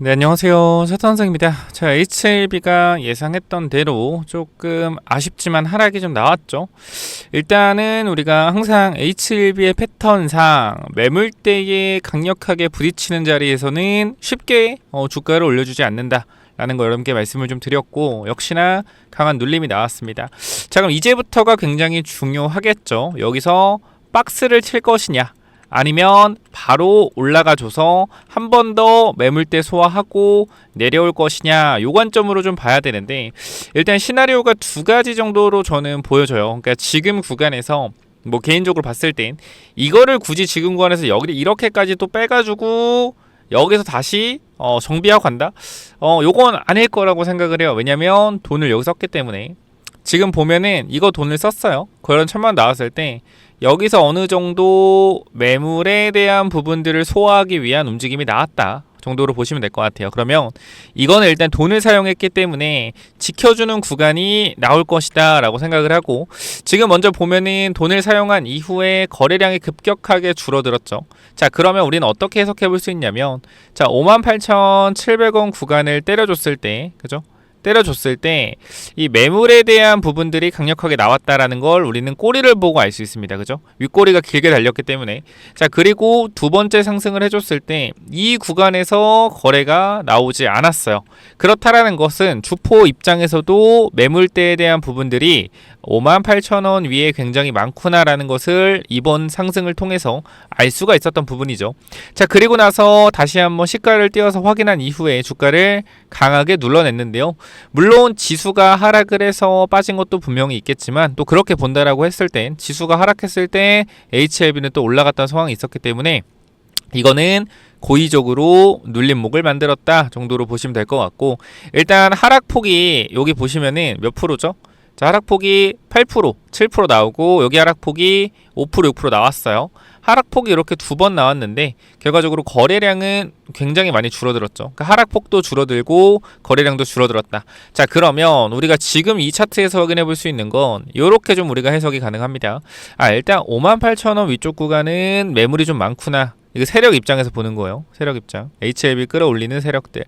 네, 안녕하세요. 차탄상입니다. 자, HLB가 예상했던 대로 조금 아쉽지만 하락이 좀 나왔죠. 일단은 우리가 항상 HLB의 패턴상 매물대에 강력하게 부딪히는 자리에서는 쉽게 주가를 올려주지 않는다 라는 거 여러분께 말씀을 좀 드렸고, 역시나 강한 눌림이 나왔습니다. 자, 그럼 이제부터가 굉장히 중요하겠죠. 여기서 박스를 칠 것이냐, 아니면 바로 올라가줘서 한 번 더 매물대 소화하고 내려올 것이냐, 요 관점으로 좀 봐야 되는데, 일단 시나리오가 두 가지 정도로 저는 보여져요. 그러니까 지금 구간에서 뭐 개인적으로 봤을 땐 이거를 굳이 지금 구간에서 여기 이렇게까지 또 빼가지고 여기서 다시 정비하고 간다? 요건 아닐 거라고 생각을 해요. 왜냐면 돈을 여기 썼기 때문에. 지금 보면은 이거 돈을 썼어요. 그런 천만 나왔을 때 여기서 어느 정도 매물에 대한 부분들을 소화하기 위한 움직임이 나왔다 정도로 보시면 될 것 같아요. 그러면 이거는 일단 돈을 사용했기 때문에 지켜주는 구간이 나올 것이다 라고 생각을 하고, 지금 먼저 보면은 돈을 사용한 이후에 거래량이 급격하게 줄어들었죠. 자, 그러면 우리는 어떻게 해석해 볼 수 있냐면, 자, 58,700원 구간을 때려줬을 때, 그죠? 때려줬을 때 이 매물에 대한 부분들이 강력하게 나왔다라는 걸 우리는 꼬리를 보고 알 수 있습니다. 그죠? 윗꼬리가 길게 달렸기 때문에. 자, 그리고 두 번째 상승을 해줬을 때 이 구간에서 거래가 나오지 않았어요. 그렇다라는 것은 주포 입장에서도 매물대에 대한 부분들이 58,000원 위에 굉장히 많구나라는 것을 이번 상승을 통해서 알 수가 있었던 부분이죠. 자, 그리고 나서 다시 한번 시가를 띄워서 확인한 이후에 주가를 강하게 눌러냈는데요. 물론 지수가 하락을 해서 빠진 것도 분명히 있겠지만, 또 그렇게 본다라고 했을 땐 지수가 하락했을 때 HLB는 또 올라갔던 상황이 있었기 때문에 이거는 고의적으로 눌림목을 만들었다 정도로 보시면 될 것 같고, 일단 하락폭이 여기 보시면은 몇 프로죠? 자, 하락폭이 8%, 7% 나오고, 여기 하락폭이 5%, 6% 나왔어요. 하락폭이 이렇게 두 번 나왔는데 결과적으로 거래량은 굉장히 많이 줄어들었죠. 그러니까 하락폭도 줄어들고 거래량도 줄어들었다. 자, 그러면 우리가 지금 이 차트에서 확인해 볼 수 있는 건 이렇게 좀 우리가 해석이 가능합니다. 일단 58,000원 위쪽 구간은 매물이 좀 많구나. 이거 세력 입장에서 보는 거예요. 세력 입장. HLB 끌어올리는 세력들.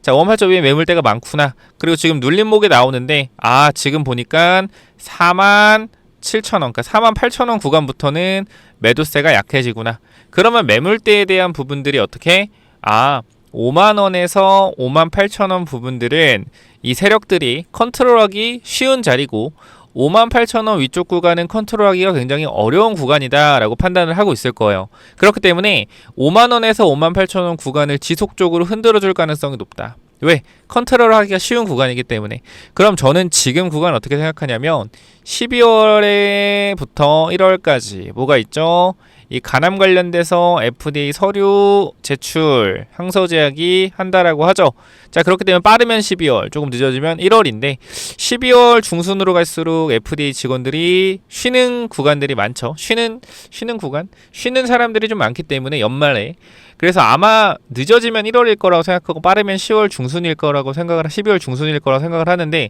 자, 58,000원 위에 매물대가 많구나. 그리고 지금 눌림목이 나오는데, 지금 보니까 47,000원, 그러니까 48,000원 구간부터는 매도세가 약해지구나. 그러면 매물대에 대한 부분들이 어떻게? 5만원에서 58,000원 부분들은 이 세력들이 컨트롤하기 쉬운 자리고, 58,000원 위쪽 구간은 컨트롤하기가 굉장히 어려운 구간이다 라고 판단을 하고 있을 거예요. 그렇기 때문에 5만원에서 58,000원 구간을 지속적으로 흔들어줄 가능성이 높다. 왜? 컨트롤하기가 쉬운 구간이기 때문에. 그럼 저는 지금 구간 어떻게 생각하냐면, 12월에부터 1월까지 뭐가 있죠? 이 간암 관련돼서 FDA 서류 제출 항소 제약이 한다라고 하죠. 자, 그렇기 때문에 빠르면 12월, 조금 늦어지면 1월인데 12월 중순으로 갈수록 FDA 직원들이 쉬는 구간들이 많죠. 쉬는 구간? 쉬는 사람들이 좀 많기 때문에 연말에. 그래서 아마 늦어지면 1월일 거라고 생각하고 빠르면 10월 중순일 거라고 생각을 12월 중순일 거라고 생각을 하는데,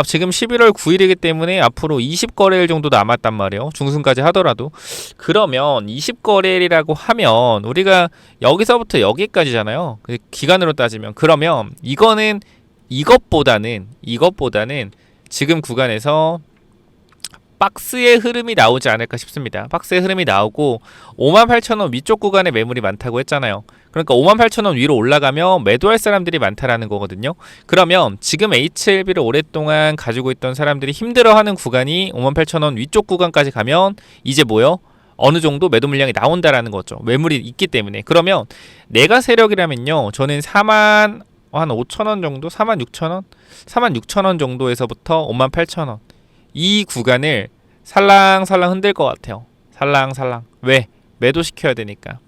지금 11월 9일이기 때문에 앞으로 20거래일 정도 남았단 말이에요. 중순까지 하더라도. 그러면 20거래일이라고 하면 우리가 여기서부터 여기까지잖아요. 기간으로 따지면. 그러면 이것보다는 지금 구간에서 박스의 흐름이 나오지 않을까 싶습니다. 박스의 흐름이 나오고 58,000원 위쪽 구간에 매물이 많다고 했잖아요. 그러니까 58,000원 위로 올라가면 매도할 사람들이 많다라는 거거든요. 그러면 지금 HLB를 오랫동안 가지고 있던 사람들이 힘들어하는 구간이 58,000원 위쪽 구간까지 가면 이제 뭐요? 어느 정도 매도 물량이 나온다라는 거죠. 매물이 있기 때문에. 그러면 내가 세력이라면요, 저는 45,000원 정도? 46,000원? 46,000원 정도에서부터 58,000원 이 구간을 살랑살랑 흔들 것 같아요. 살랑살랑. 왜? 매도시켜야 되니까.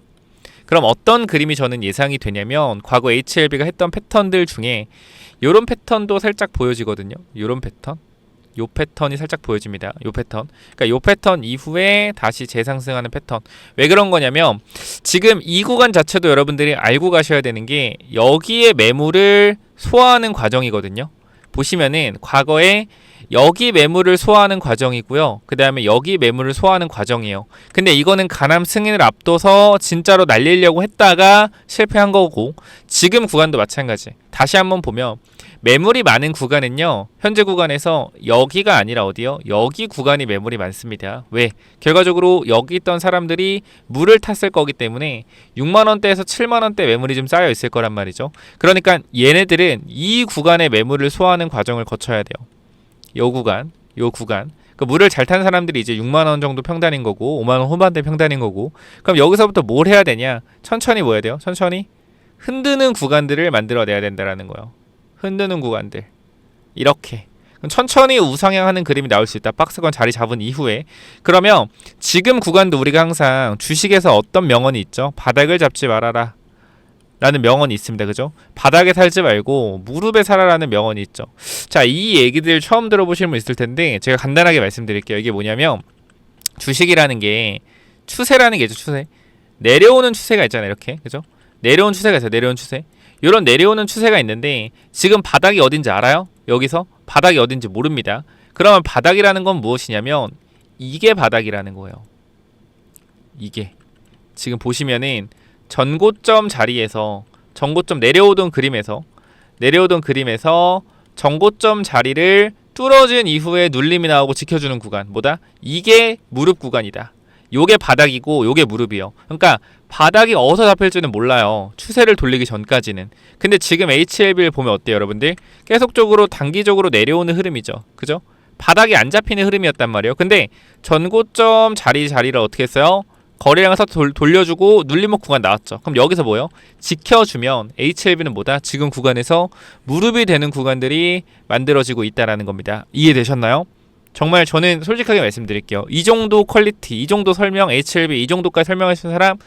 그럼 어떤 그림이 저는 예상이 되냐면, 과거 HLB가 했던 패턴들 중에 요런 패턴도 살짝 보여지거든요. 요런 패턴. 요 패턴이 살짝 보여집니다. 요 패턴. 그러니까 요 패턴 이후에 다시 재상승하는 패턴. 왜 그런 거냐면, 지금 이 구간 자체도 여러분들이 알고 가셔야 되는 게 여기에 매물을 소화하는 과정이거든요. 보시면은 과거에 여기 매물을 소화하는 과정이고요. 그 다음에 여기 매물을 소화하는 과정이에요. 근데 이거는 가남 승인을 앞둬서 진짜로 날리려고 했다가 실패한 거고, 지금 구간도 마찬가지. 다시 한번 보면 매물이 많은 구간은요, 현재 구간에서 여기가 아니라 어디요? 여기 구간이 매물이 많습니다. 왜? 결과적으로 여기 있던 사람들이 물을 탔을 거기 때문에 6만원대에서 7만원대 매물이 좀 쌓여 있을 거란 말이죠. 그러니까 얘네들은 이 구간의 매물을 소화하는 과정을 거쳐야 돼요. 요 구간. 그 물을 잘 탄 사람들이 이제 6만원 정도 평단인 거고, 5만원 후반대 평단인 거고, 그럼 여기서부터 뭘 해야 되냐? 천천히 뭐 해야 돼요? 천천히 흔드는 구간들을 만들어내야 된다라는 거예요. 흔드는 구간들. 이렇게. 그럼 천천히 우상향하는 그림이 나올 수 있다. 박스권 자리 잡은 이후에. 그러면 지금 구간도 우리가 항상 주식에서 어떤 명언이 있죠? 바닥을 잡지 말아라 라는 명언이 있습니다. 그죠? 바닥에 살지 말고 무릎에 살아라는 명언이 있죠. 자, 이 얘기들 처음 들어보시는 분 있을 텐데 제가 간단하게 말씀드릴게요. 이게 뭐냐면 주식이라는 게 추세라는 게 있죠. 추세. 내려오는 추세가 있잖아요. 이렇게. 그죠? 내려온 추세가 있어요. 내려온 추세. 이런 내려오는 추세가 있는데 지금 바닥이 어딘지 알아요? 여기서 바닥이 어딘지 모릅니다. 그러면 바닥이라는 건 무엇이냐면 이게 바닥이라는 거예요. 이게. 지금 보시면은 전고점 자리에서 전고점 내려오던 그림에서 전고점 자리를 뚫어준 이후에 눌림이 나오고 지켜주는 구간 뭐다? 이게 무릎 구간이다. 요게 바닥이고 요게 무릎이요. 그러니까 바닥이 어디서 잡힐지는 몰라요. 추세를 돌리기 전까지는. 근데 지금 HLB를 보면 어때요, 여러분들? 계속적으로 단기적으로 내려오는 흐름이죠. 그죠? 바닥이 안 잡히는 흐름이었단 말이에요. 근데 전고점 자리를 어떻게 했어요? 거래량을 돌려주고 눌림목 구간 나왔죠. 그럼 여기서 뭐요? 지켜주면 HLB는 뭐다? 지금 구간에서 무릎이 되는 구간들이 만들어지고 있다라는 겁니다. 이해되셨나요? 정말 저는 솔직하게 말씀드릴게요. 이 정도 퀄리티, 이 정도 설명, HLB 이 정도까지 설명하시는 사람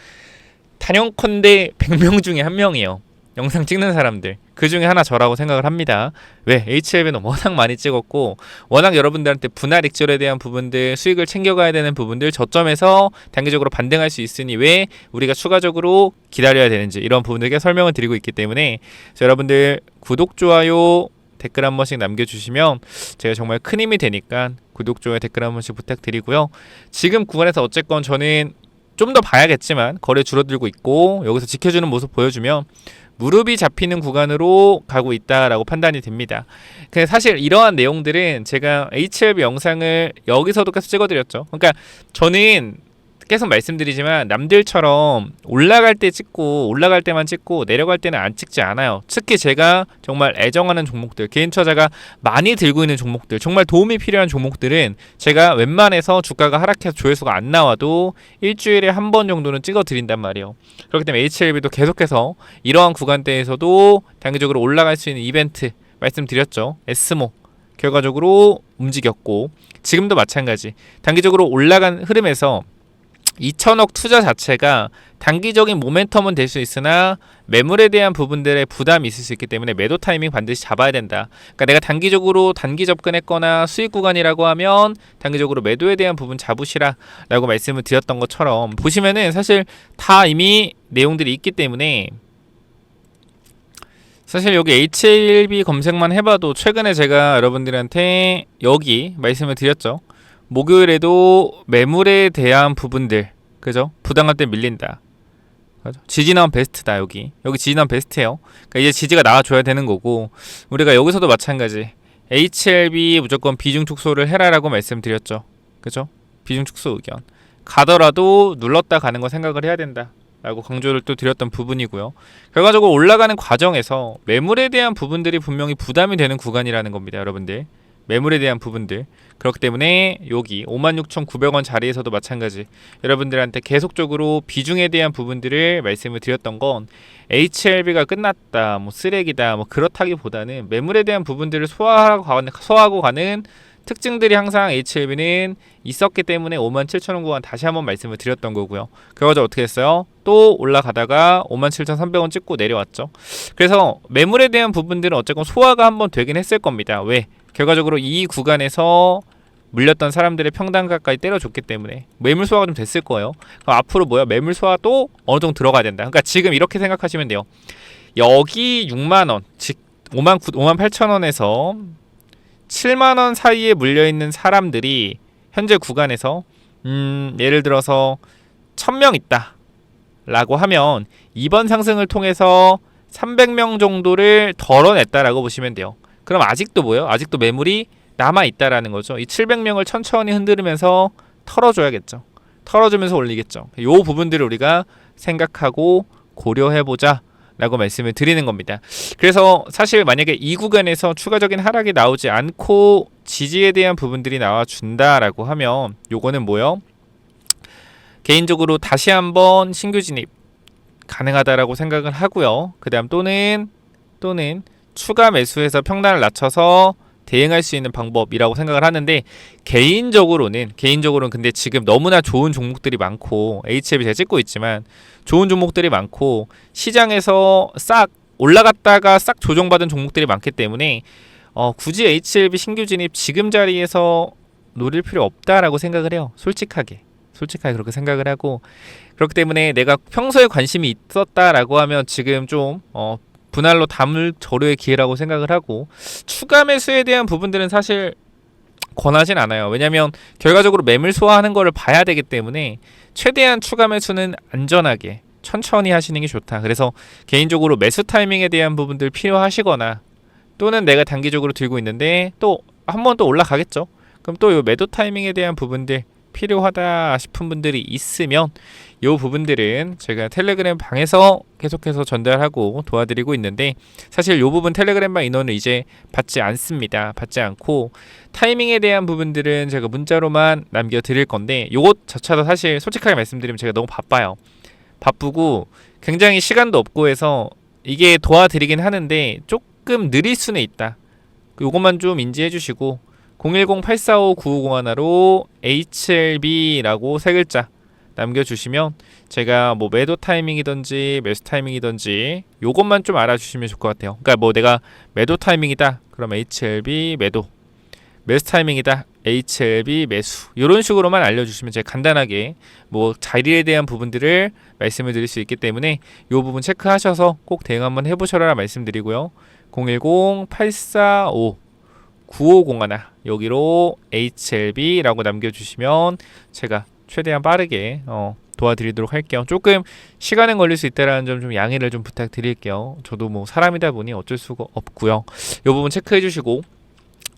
단연컨대 100명 중에 한 명이에요. 영상 찍는 사람들. 그 중에 하나 저라고 생각을 합니다. 왜? HLB는 워낙 많이 찍었고 워낙 여러분들한테 분할 익절에 대한 부분들, 수익을 챙겨가야 되는 부분들 저점에서 단기적으로 반등할 수 있으니 왜 우리가 추가적으로 기다려야 되는지 이런 부분들께 설명을 드리고 있기 때문에 여러분들 구독, 좋아요, 댓글 한 번씩 남겨주시면 제가 정말 큰 힘이 되니까 구독, 좋아요, 댓글 한 번씩 부탁드리고요. 지금 구간에서 어쨌건 저는 좀 더 봐야겠지만 거래 줄어들고 있고 여기서 지켜주는 모습 보여주면 무릎이 잡히는 구간으로 가고 있다라고 판단이 됩니다. 근데 사실 이러한 내용들은 제가 HLB 영상을 여기서도 계속 찍어드렸죠. 그러니까 저는 계속 말씀드리지만 남들처럼 올라갈 때 찍고 올라갈 때만 찍고 내려갈 때는 안 찍지 않아요. 특히 제가 정말 애정하는 종목들, 개인 투자자가 많이 들고 있는 종목들, 정말 도움이 필요한 종목들은 제가 웬만해서 주가가 하락해서 조회수가 안 나와도 일주일에 한 번 정도는 찍어드린단 말이에요. 그렇기 때문에 HLB도 계속해서 이러한 구간대에서도 단기적으로 올라갈 수 있는 이벤트 말씀드렸죠. 에스모 결과적으로 움직였고 지금도 마찬가지. 단기적으로 올라간 흐름에서 2천억 투자 자체가 단기적인 모멘텀은 될 수 있으나 매물에 대한 부분들의 부담이 있을 수 있기 때문에 매도 타이밍 반드시 잡아야 된다. 그러니까 내가 단기적으로 단기 접근했거나 수익 구간이라고 하면 단기적으로 매도에 대한 부분 잡으시라 라고 말씀을 드렸던 것처럼 보시면은 사실 다 이미 내용들이 있기 때문에 사실 여기 HLB 검색만 해봐도 최근에 제가 여러분들한테 여기 말씀을 드렸죠. 목요일에도 매물에 대한 부분들, 그죠? 부당할 때 밀린다. 그죠? 지지 나온 베스트다. 여기 지지 나온 베스트예요. 그러니까 이제 지지가 나와줘야 되는 거고 우리가 여기서도 마찬가지. HLB 무조건 비중 축소를 해라라고 말씀드렸죠. 그죠? 비중 축소 의견. 가더라도 눌렀다 가는 거 생각을 해야 된다. 라고 강조를 또 드렸던 부분이고요. 결과적으로 올라가는 과정에서 매물에 대한 부분들이 분명히 부담이 되는 구간이라는 겁니다. 여러분들. 매물에 대한 부분들. 그렇기 때문에 여기 56,900원 자리에서도 마찬가지 여러분들한테 계속적으로 비중에 대한 부분들을 말씀을 드렸던 건 HLB가 끝났다, 뭐 쓰레기다, 뭐 그렇다기보다는 매물에 대한 부분들을 소화하고 가는 특징들이 항상 HLB는 있었기 때문에 57,000원 구간 다시 한번 말씀을 드렸던 거고요. 결과적으로 어떻게 했어요? 또 올라가다가 57,300원 찍고 내려왔죠. 그래서 매물에 대한 부분들은 어쨌건 소화가 한번 되긴 했을 겁니다. 왜? 결과적으로 이 구간에서 물렸던 사람들의 평단 가까이 때려줬기 때문에 매물 소화가 좀 됐을 거예요. 그럼 앞으로 뭐야? 매물 소화도 어느 정도 들어가야 된다. 그러니까 지금 이렇게 생각하시면 돼요. 여기 6만원, 즉 58,000원에서 7만원 사이에 물려있는 사람들이 현재 구간에서 예를 들어서 1000명 있다 라고 하면 이번 상승을 통해서 300명 정도를 덜어냈다라고 보시면 돼요. 그럼 아직도 뭐예요? 아직도 매물이 남아있다라는 거죠. 이 700명을 천천히 흔들면서 털어줘야겠죠. 털어주면서 올리겠죠. 이 부분들을 우리가 생각하고 고려해보자 라고 말씀을 드리는 겁니다. 그래서 사실 만약에 이 구간에서 추가적인 하락이 나오지 않고 지지에 대한 부분들이 나와준다라고 하면 요거는 뭐요? 개인적으로 다시 한번 신규 진입 가능하다라고 생각을 하고요. 그 다음 또는 추가 매수해서 평단을 낮춰서 대응할 수 있는 방법이라고 생각을 하는데, 개인적으로는 근데 지금 너무나 좋은 종목들이 많고, HLB 제가 찍고 있지만 좋은 종목들이 많고 시장에서 싹 올라갔다가 싹 조정받은 종목들이 많기 때문에 굳이 HLB 신규 진입 지금 자리에서 노릴 필요 없다라고 생각을 해요. 솔직하게 그렇게 생각을 하고, 그렇기 때문에 내가 평소에 관심이 있었다라고 하면 지금 좀 분할로 담을 저로의 기회라고 생각을 하고, 추가 매수에 대한 부분들은 사실 권하진 않아요. 왜냐하면 결과적으로 매물 소화하는 거를 봐야 되기 때문에 최대한 추가 매수는 안전하게 천천히 하시는 게 좋다. 그래서 개인적으로 매수 타이밍에 대한 부분들 필요하시거나, 또는 내가 단기적으로 들고 있는데 또 한 번 또 올라가겠죠. 그럼 또 요 매도 타이밍에 대한 부분들 필요하다 싶은 분들이 있으면 이 부분들은 제가 텔레그램 방에서 계속해서 전달하고 도와드리고 있는데, 사실 이 부분 텔레그램 방 인원을 이제 받지 않습니다. 받지 않고 타이밍에 대한 부분들은 제가 문자로만 남겨드릴 건데, 요것 자체도 사실 솔직하게 말씀드리면 제가 너무 바쁘고 굉장히 시간도 없고 해서 이게 도와드리긴 하는데 조금 느릴 수는 있다. 요것만 좀 인지해 주시고, 010-845-9501로 HLB라고 세 글자 남겨주시면 제가 뭐 매도 타이밍이든지 매수 타이밍이든지 요것만 좀 알아주시면 좋을 것 같아요. 그러니까 뭐 내가 매도 타이밍이다 그럼 HLB 매도, 매수 타이밍이다 HLB 매수, 이런 식으로만 알려주시면 제가 간단하게 뭐 자리에 대한 부분들을 말씀을 드릴 수 있기 때문에 요 부분 체크하셔서 꼭 대응 한번 해보셔라 말씀드리고요. 010-845-9501 여기로 HLB라고 남겨주시면 제가 최대한 빠르게 도와드리도록 할게요. 조금 시간은 걸릴 수 있다라는 점 좀 양해를 좀 부탁드릴게요. 저도 뭐 사람이다 보니 어쩔 수가 없고요. 이 부분 체크해 주시고,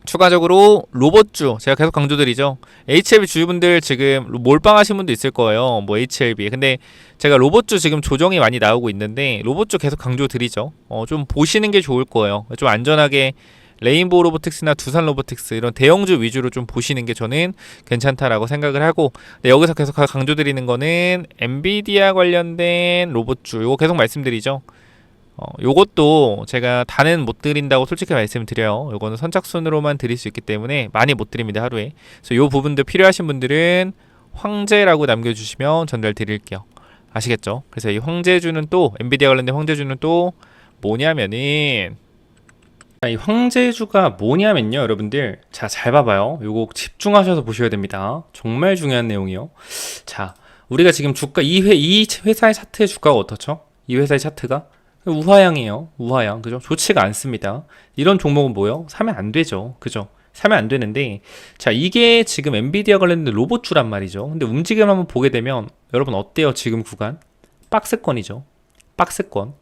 추가적으로 로봇주 제가 계속 강조드리죠. HLB 주주분들 지금 몰빵하신 분도 있을 거예요. 뭐 HLB. 근데 제가 로봇주 지금 조정이 많이 나오고 있는데 로봇주 계속 강조드리죠. 좀 보시는 게 좋을 거예요. 좀 안전하게 레인보우 로보틱스나 두산 로보틱스 이런 대형주 위주로 좀 보시는 게 저는 괜찮다라고 생각을 하고, 여기서 계속 강조드리는 거는 엔비디아 관련된 로봇주 요거 계속 말씀드리죠. 요것도 제가 다는 못 드린다고 솔직히 말씀드려요. 요거는 선착순으로만 드릴 수 있기 때문에 많이 못 드립니다, 하루에. 그래서 요 부분도 필요하신 분들은 황제라고 남겨주시면 전달 드릴게요. 아시겠죠? 그래서 이 황제주는 또 엔비디아 관련된 황제주는 또 뭐냐면은, 이 황제주가 뭐냐면요, 여러분들. 자, 잘 봐봐요. 요거 집중하셔서 보셔야 됩니다. 정말 중요한 내용이요. 자, 우리가 지금 주가 이 회사의 차트의 주가가 어떻죠? 이 회사의 차트가 우하향이에요. 우하향. 그죠? 좋지가 않습니다. 이런 종목은 뭐예요? 사면 안 되죠. 그죠? 사면 안 되는데, 자, 이게 지금 엔비디아 관련된 로봇주란 말이죠. 근데 움직임을 한번 보게 되면 여러분 어때요? 지금 구간? 박스권이죠. 박스권.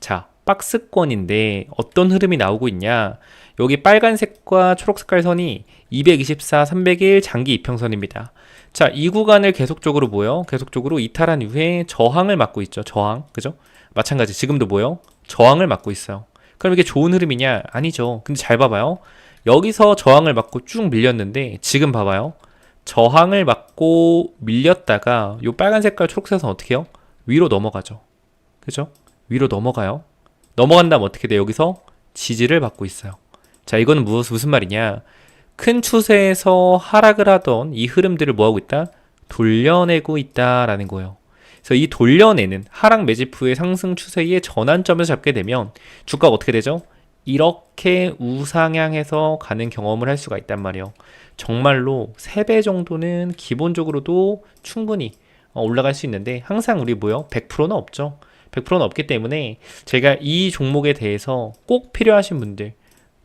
자, 박스권인데 어떤 흐름이 나오고 있냐? 여기 빨간색과 초록색깔 선이 224, 301 장기 이평선입니다. 자, 이 구간을 계속적으로 뭐요? 계속적으로 이탈한 이후에 저항을 맞고 있죠. 저항. 그죠? 마찬가지 지금도 뭐요? 저항을 맞고 있어요. 그럼 이게 좋은 흐름이냐? 아니죠. 근데 잘 봐봐요. 여기서 저항을 맞고 쭉 밀렸는데 지금 봐봐요. 저항을 맞고 밀렸다가 요 빨간 색깔 초록색 선 어떻게 해요? 위로 넘어가죠. 그죠? 위로 넘어가요. 넘어간다면 어떻게 돼요? 여기서 지지를 받고 있어요. 자, 이거는 무슨 말이냐? 큰 추세에서 하락을 하던 이 흐름들을 뭐하고 있다? 돌려내고 있다라는 거예요. 그래서 이 돌려내는 하락 매집 후의 상승 추세의 전환점을 잡게 되면 주가가 어떻게 되죠? 이렇게 우상향해서 가는 경험을 할 수가 있단 말이에요. 정말로 3배 정도는 기본적으로도 충분히 올라갈 수 있는데, 항상 우리 뭐요? 100%는 없죠. 100%는 없기 때문에 제가 이 종목에 대해서 꼭 필요하신 분들,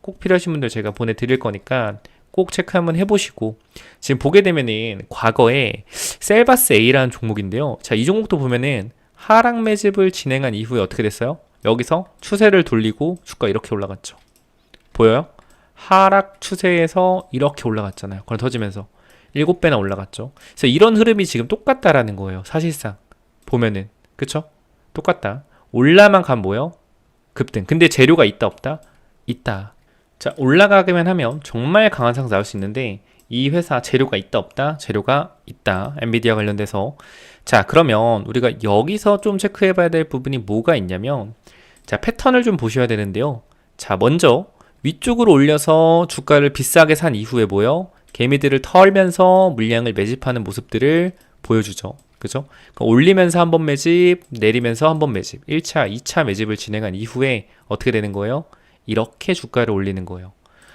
꼭 필요하신 분들 제가 보내드릴 거니까 꼭 체크 한번 해보시고, 지금 보게 되면은 과거에 셀바스 A라는 종목인데요. 자, 이 종목도 보면은 하락 매집을 진행한 이후에 어떻게 됐어요? 여기서 추세를 돌리고 주가 이렇게 올라갔죠. 보여요? 하락 추세에서 이렇게 올라갔잖아요. 그럼 터지면서 7배나 올라갔죠. 그래서 이런 흐름이 지금 똑같다라는 거예요. 사실상 보면은, 그쵸? 똑같다. 올라만 가면 뭐예요? 급등. 근데 재료가 있다 없다? 있다. 자, 올라가기만 하면 정말 강한 상승 나올 수 있는데, 이 회사 재료가 있다 없다? 재료가 있다. 엔비디아 관련돼서. 자, 그러면 우리가 여기서 좀 체크해 봐야 될 부분이 뭐가 있냐면, 자, 패턴을 좀 보셔야 되는데요. 자, 먼저 위쪽으로 올려서 주가를 비싸게 산 이후에 뭐요? 개미들을 털면서 물량을 매집하는 모습들을 보여주죠. 그죠? 그러니까 올리면서 한번 매집, 내리면서 한번 매집, 1차, 2차 매집을 진행한 이후에 어떻게 되는 거예요? 이렇게 주가를 올리는 거예요.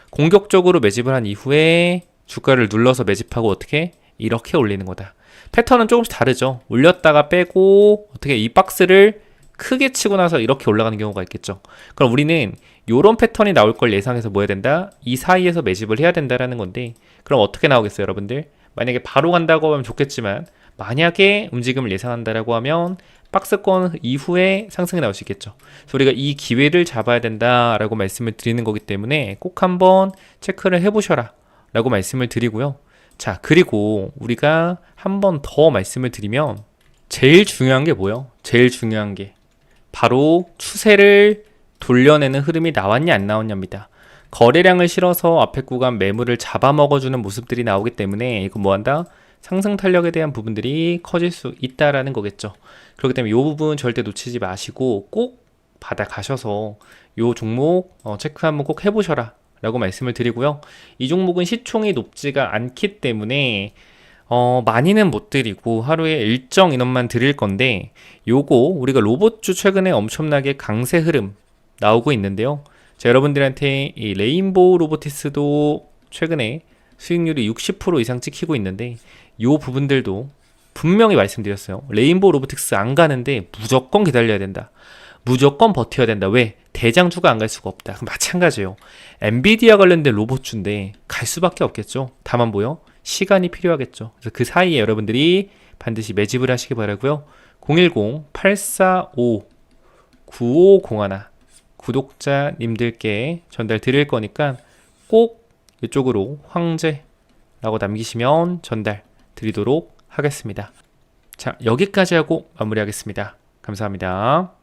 공격적으로 매집을 한 이후에 주가를 눌러서 매집하고 어떻게? 이렇게 올리는 거다. 패턴은 조금씩 다르죠. 올렸다가 빼고 어떻게 이 박스를 크게 치고 나서 이렇게 올라가는 경우가 있겠죠. 그럼 우리는 이런 패턴이 나올 걸 예상해서 뭐 해야 된다? 이 사이에서 매집을 해야 된다라는 건데, 그럼 어떻게 나오겠어요, 여러분들? 만약에 바로 간다고 하면 좋겠지만, 만약에 움직임을 예상한다라고 하면 박스권 이후에 상승이 나올 수 있겠죠. 그래서 우리가 이 기회를 잡아야 된다라고 말씀을 드리는 거기 때문에 꼭 한번 체크를 해보셔라 라고 말씀을 드리고요. 자, 그리고 우리가 한 번 더 말씀을 드리면, 제일 중요한 게 뭐예요? 제일 중요한 게 바로 추세를 돌려내는 흐름이 나왔냐 안 나왔냐입니다. 거래량을 실어서 앞에 구간 매물을 잡아먹어주는 모습들이 나오기 때문에 이거 뭐한다? 상승 탄력에 대한 부분들이 커질 수 있다라는 거겠죠. 그렇기 때문에 이 부분 절대 놓치지 마시고 꼭 받아가셔서 이 종목 체크 한번 꼭 해보셔라 라고 말씀을 드리고요. 이 종목은 시총이 높지가 않기 때문에 많이는 못 드리고 하루에 일정 인원만 드릴 건데, 요거 우리가 로봇주 최근에 엄청나게 강세 흐름 나오고 있는데요. 자, 여러분들한테 이 레인보우 로보티스도 최근에 수익률이 60% 이상 찍히고 있는데, 요 부분들도 분명히 말씀드렸어요. 레인보우 로보틱스 안 가는데 무조건 기다려야 된다. 무조건 버텨야 된다. 왜? 대장주가 안 갈 수가 없다. 그럼 마찬가지예요. 엔비디아 관련된 로봇주인데 갈 수밖에 없겠죠. 다만 뭐요? 시간이 필요하겠죠. 그래서 그 사이에 여러분들이 반드시 매집을 하시기 바라고요. 010-845-9501 구독자님들께 전달 드릴 거니까 꼭 이쪽으로 황제라고 남기시면 전달 드리도록 하겠습니다. 자, 여기까지 하고 마무리하겠습니다. 감사합니다.